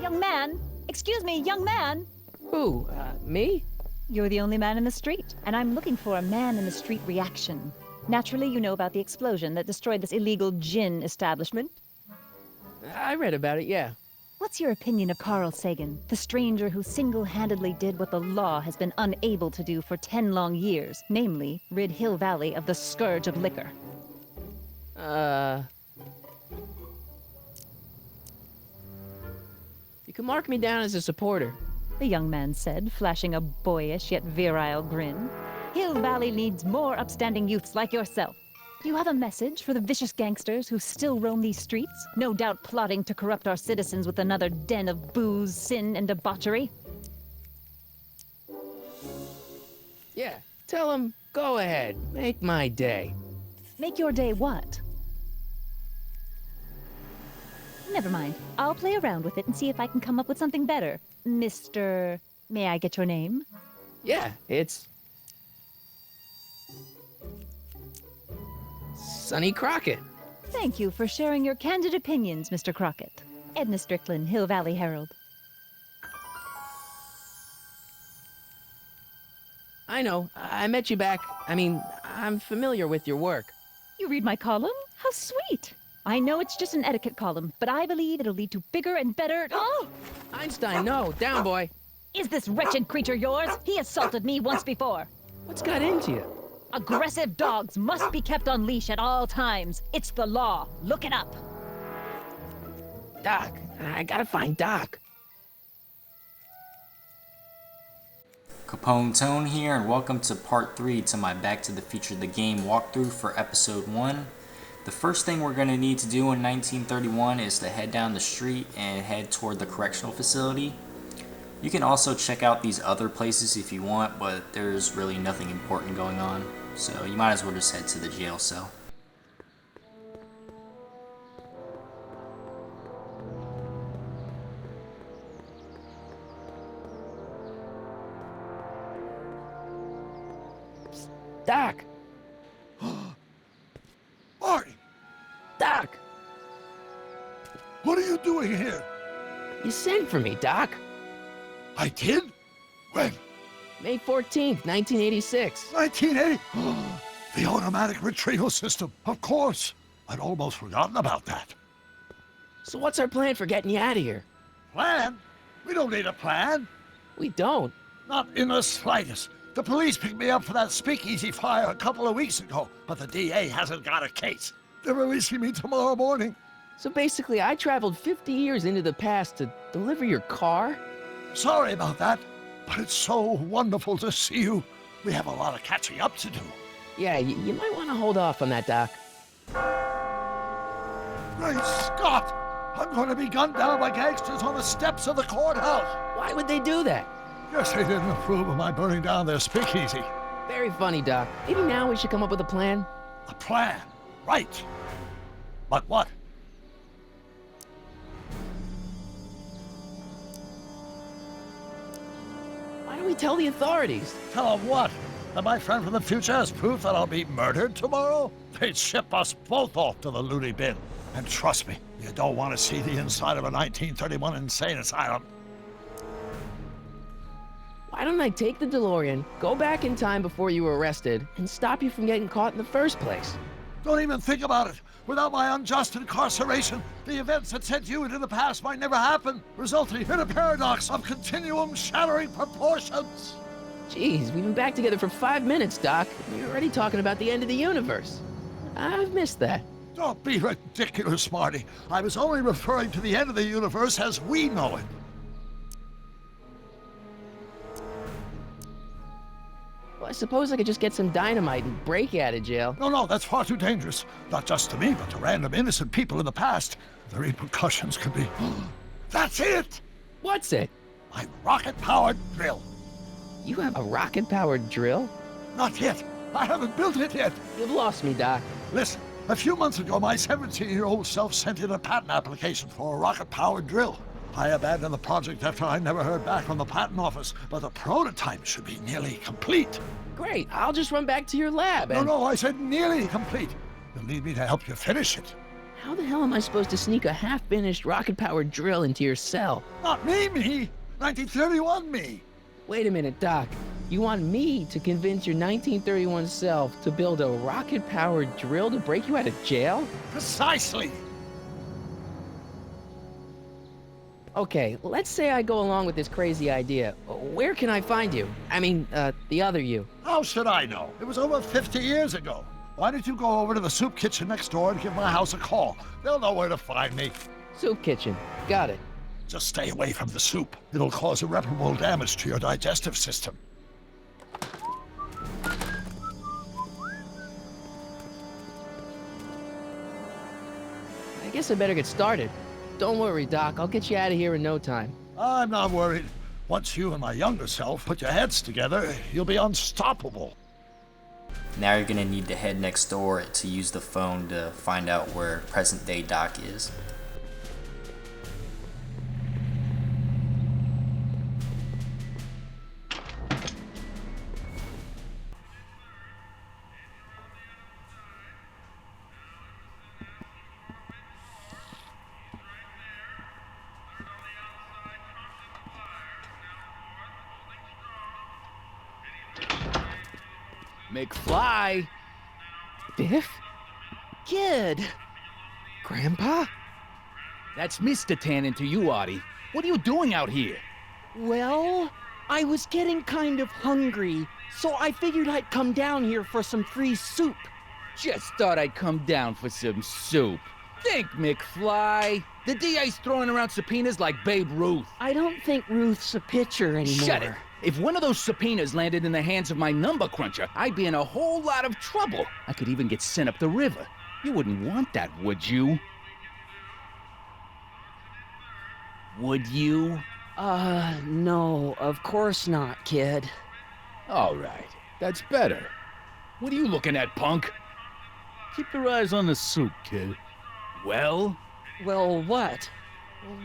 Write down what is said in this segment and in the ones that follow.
Young man! Excuse me, young man! Who, me? You're the only man in the street, and I'm looking for a man-in-the-street reaction. Naturally, you know about the explosion that destroyed this illegal gin establishment. I read about it, yeah. What's your opinion of Carl Sagan, the stranger who single-handedly did what the law has been unable to do for 10 long years, namely, rid Hill Valley of the scourge of liquor? You can mark me down as a supporter. The young man said, flashing a boyish yet virile grin. Hill Valley needs more upstanding youths like yourself. Do you have a message for the vicious gangsters who still roam these streets, no doubt plotting to corrupt our citizens with another den of booze, sin, and debauchery? Yeah, tell them, go ahead, make my day. Make your day what? Never mind. I'll play around with it and see if I can come up with something better. Mr. May I get your name? Yeah, it's... Sonny Crockett. Thank you for sharing your candid opinions, Mr. Crockett. Edna Strickland, Hill Valley Herald. I know, I met you back. I'm familiar with your work. You read my column? How sweet! I know it's just an etiquette column, but I believe it'll lead to bigger and better... Oh! Einstein, no, down, boy. Is this wretched creature yours? He assaulted me once before. What's got into you? Aggressive dogs must be kept on leash at all times. It's the law. Look it up. Doc, I gotta find Doc. Capone Tone here, and welcome to part 3 to my Back to the Future the Game walkthrough for episode 1. The first thing we're going to need to do in 1931 is to head down the street and head toward the correctional facility. You can also check out these other places if you want, but there's really nothing important going on, so you might as well just head to the jail cell. Doc! Marty! Doc! What are you doing here? You sent for me, Doc. I did? When? May 14th, 1986. 1980? The automatic retrieval system, of course. I'd almost forgotten about that. So what's our plan for getting you out of here? Plan? We don't need a plan. We don't. Not in the slightest. The police picked me up for that speakeasy fire a couple of weeks ago, but the DA hasn't got a case. They're releasing me tomorrow morning. So basically, I traveled 50 years into the past to deliver your car? Sorry about that, but it's so wonderful to see you. We have a lot of catching up to do. Yeah, you might want to hold off on that, Doc. Great Scott! I'm going to be gunned down by gangsters on the steps of the courthouse. Why would they do that? Guess they didn't approve of my burning down their speakeasy. Very funny, Doc. Maybe now we should come up with a plan? A plan? Right. But what? Why don't we tell the authorities? Tell them what? That my friend from the future has proof that I'll be murdered tomorrow? They'd ship us both off to the loony bin. And trust me, you don't want to see the inside of a 1931 insane asylum. Why don't I take the DeLorean, go back in time before you were arrested, and stop you from getting caught in the first place? Don't even think about it. Without my unjust incarceration, the events that sent you into the past might never happen, resulting in a paradox of continuum shattering proportions. Jeez, we've been back together for 5 minutes, Doc. You're already talking about the end of the universe. I've missed that. Don't be ridiculous, Marty. I was only referring to the end of the universe as we know it. Well, I suppose I could just get some dynamite and break you out of jail. No, that's far too dangerous. Not just to me, but to random innocent people in the past. The repercussions could be... That's it! What's it? My rocket-powered drill. You have a rocket-powered drill? Not yet. I haven't built it yet. You've lost me, Doc. Listen, a few months ago, my 17-year-old self sent in a patent application for a rocket-powered drill. I abandoned the project after I never heard back from the patent office, but the prototype should be nearly complete. Great, I'll just run back to your lab and... No, I said nearly complete. You'll need me to help you finish it. How the hell am I supposed to sneak a half-finished rocket-powered drill into your cell? Not me. 1931 me. Wait a minute, Doc. You want me to convince your 1931 self to build a rocket-powered drill to break you out of jail? Precisely. Okay, let's say I go along with this crazy idea. Where can I find you? I mean, the other you. How should I know? It was over 50 years ago. Why don't you go over to the soup kitchen next door and give my house a call? They'll know where to find me. Soup kitchen. Got it. Just stay away from the soup. It'll cause irreparable damage to your digestive system. I guess I better get started. Don't worry, Doc. I'll get you out of here in no time. I'm not worried. Once you and my younger self put your heads together, you'll be unstoppable. Now you're going to need to head next door to use the phone to find out where present-day Doc is. McFly! Biff? Kid! Grandpa? That's Mr. Tannen to you, Artie. What are you doing out here? Well, I was getting kind of hungry, so I figured I'd come down here for some free soup. Just thought I'd come down for some soup. Think, McFly. The DA's throwing around subpoenas like Babe Ruth. I don't think Ruth's a pitcher anymore. Shut it. If one of those subpoenas landed in the hands of my number cruncher, I'd be in a whole lot of trouble. I could even get sent up the river. You wouldn't want that, would you? Would you? No, of course not, kid. All right, that's better. What are you looking at, punk? Keep your eyes on the soup, kid. Well? Well, what?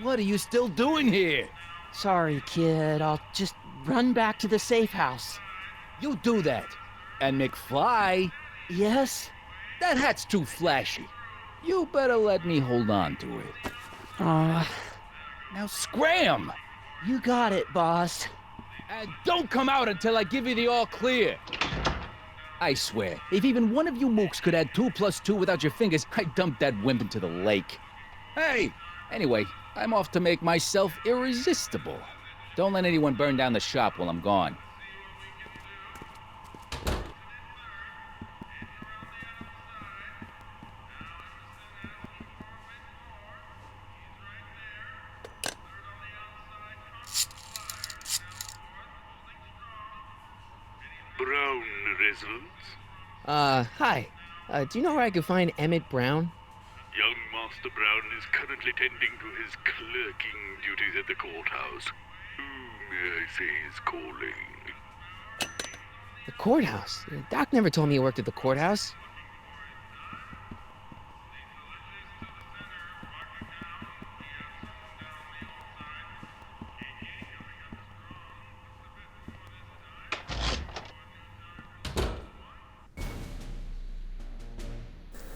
What are you still doing here? Sorry, kid. I'll just run back to the safe house. You do that. And McFly, Yes? that hat's too flashy. You better let me hold on to it. Now scram! You got it, boss. And don't come out until I give you the all clear. I swear, if even one of you mooks could add 2 plus 2 without your fingers, I'd dump that wimp into the lake. Hey! Anyway, I'm off to make myself irresistible. Don't let anyone burn down the shop while I'm gone. Brown residence? Hi. Do you know where I could find Emmett Brown? Young Master Brown is currently tending to his clerking duties at the courthouse. Who, may I say, is calling? The courthouse? Doc never told me he worked at the courthouse.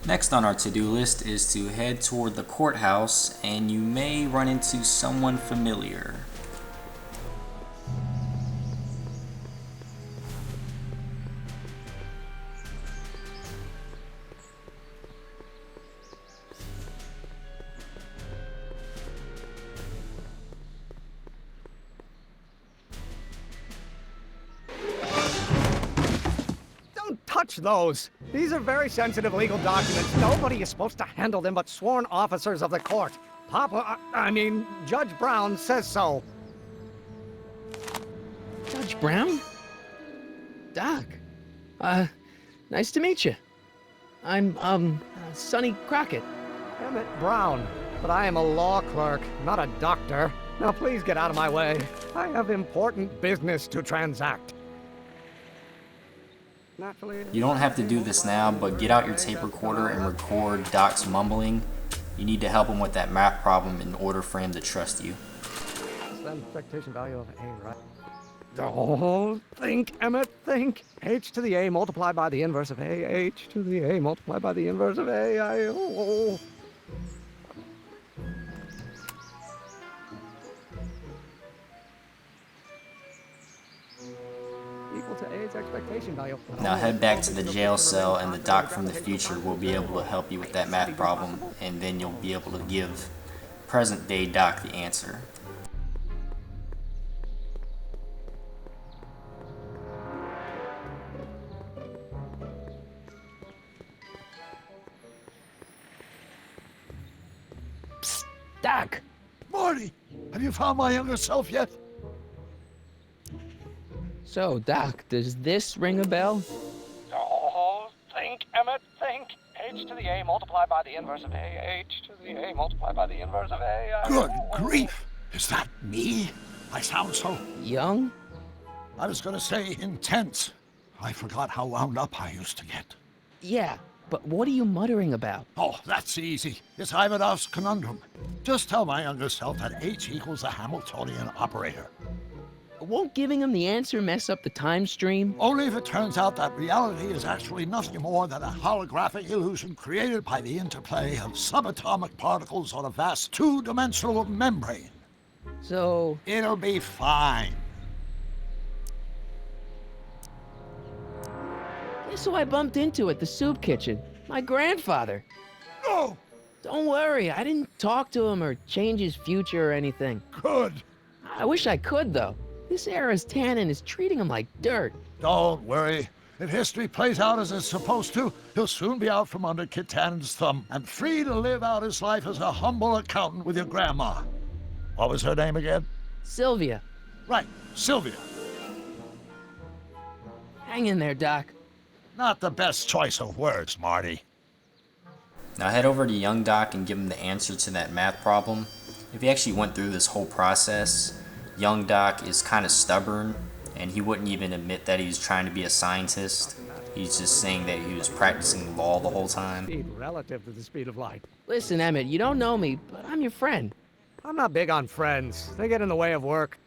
Next on our to-do list is to head toward the courthouse, and you may run into someone familiar. Don't touch those. These are very sensitive legal documents. Nobody is supposed to handle them but sworn officers of the court. Judge Brown says so. Judge Brown? Doc. Nice to meet you. I'm, Sonny Crockett. Emmett Brown. But I am a law clerk, not a doctor. Now please get out of my way. I have important business to transact. Naturally, You don't have to do this now, but get out your tape recorder and record Doc's mumbling. You need to help him with that math problem in order for him to trust you. then expectation value of A, right? Oh, think, Emmett, think. H to the A multiplied by the inverse of A. H to the A multiplied by the inverse of A. expectation value. Now head back to the jail cell and the doc from the future will be able to help you with that math problem, and then you'll be able to give present day Doc the answer. Psst, Doc. Marty, have you found my younger self yet? So, Doc, does this ring a bell? Oh, think, Emmett, think. H to the A multiplied by the inverse of A. H to the A multiplied by the inverse of A. Good grief! Is that me? I sound so... Young? I was gonna say intense. I forgot how wound up I used to get. Yeah, but what are you muttering about? Oh, that's easy. It's Ivanov's conundrum. Just tell my younger self that H equals a Hamiltonian operator. Won't giving him the answer mess up the time stream? Only if it turns out that reality is actually nothing more than a holographic illusion created by the interplay of subatomic particles on a vast two-dimensional membrane. So... It'll be fine. Guess who I bumped into at the soup kitchen? My grandfather. No! Don't worry, I didn't talk to him or change his future or anything. Good. I wish I could, though. This era's tannin is treating him like dirt. Don't worry. If history plays out as it's supposed to, he'll soon be out from under Kit Tannen's thumb and free to live out his life as a humble accountant with your grandma. What was her name again? Sylvia. Right, Sylvia. Hang in there, Doc. Not the best choice of words, Marty. Now head over to young Doc and give him the answer to that math problem. If he actually went through this whole process, young Doc is kind of stubborn, and he wouldn't even admit that he was trying to be a scientist. He's just saying that he was practicing law the whole time. Speed relative to the speed of light. Listen, Emmett, you don't know me, but I'm your friend. I'm not big on friends. They get in the way of work.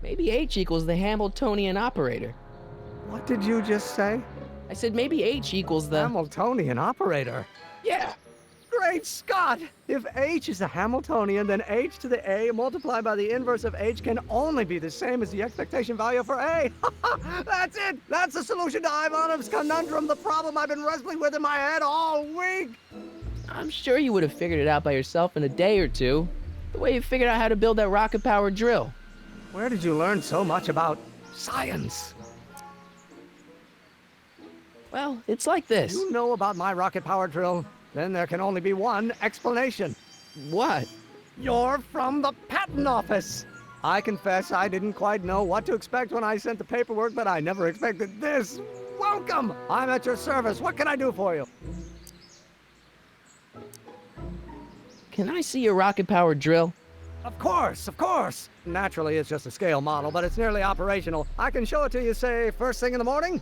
Maybe H equals the Hamiltonian operator. What did you just say? I said maybe H equals the... Hamiltonian operator. Yeah! Great Scott! If H is a Hamiltonian, then H to the A multiplied by the inverse of H can only be the same as the expectation value for A. That's it! That's the solution to Ivanov's conundrum, the problem I've been wrestling with in my head all week! I'm sure you would have figured it out by yourself in a day or two. The way you figured out how to build that rocket-powered drill. Where did you learn so much about science? Well, it's like this. You know about my rocket-powered drill? Then there can only be one explanation. What? You're from the patent office. I confess I didn't quite know what to expect when I sent the paperwork, but I never expected this. Welcome! I'm at your service. What can I do for you? Can I see your rocket-powered drill? Of course, of course. Naturally, it's just a scale model, but it's nearly operational. I can show it to you, say, first thing in the morning.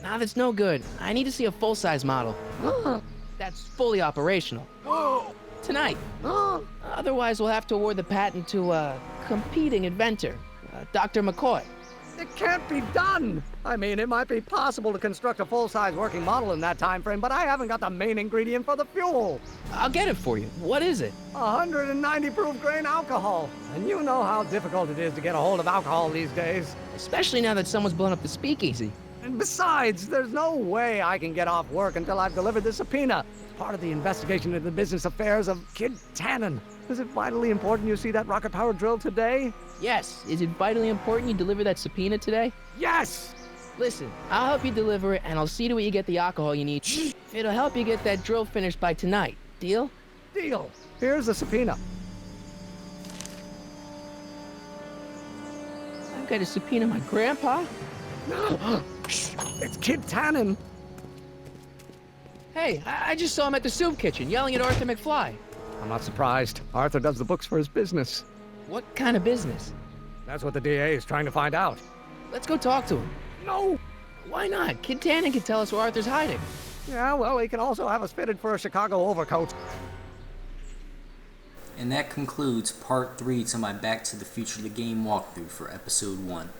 Nah, that's no good. I need to see a full-size model. That's fully operational. Tonight. Otherwise, we'll have to award the patent to a competing inventor, Dr. McCoy. It can't be done. I mean, it might be possible to construct a full-size working model in that time frame, but I haven't got the main ingredient for the fuel. I'll get it for you. What is it? 190 proof grain alcohol. And you know how difficult it is to get a hold of alcohol these days. Especially now that someone's blown up the speakeasy. And besides, there's no way I can get off work until I've delivered the subpoena. It's part of the investigation into the business affairs of Kid Tannen. Is it vitally important you see that rocket-powered drill today? Yes. Is it vitally important you deliver that subpoena today? Yes! Listen, I'll help you deliver it, and I'll see to it you get the alcohol you need. It'll help you get that drill finished by tonight. Deal? Deal. Here's the subpoena. I've got to subpoena my grandpa? It's Kid Tannen. Hey, I just saw him at the soup kitchen yelling at Arthur McFly. I'm not surprised. Arthur does the books for his business. What kind of business? That's what the DA is trying to find out. Let's go talk to him. No! Why not? Kid Tannen can tell us where Arthur's hiding. Yeah, well, he can also have us fitted for a Chicago overcoat. And that concludes part 3 to my Back to the Future the Game walkthrough for episode 1.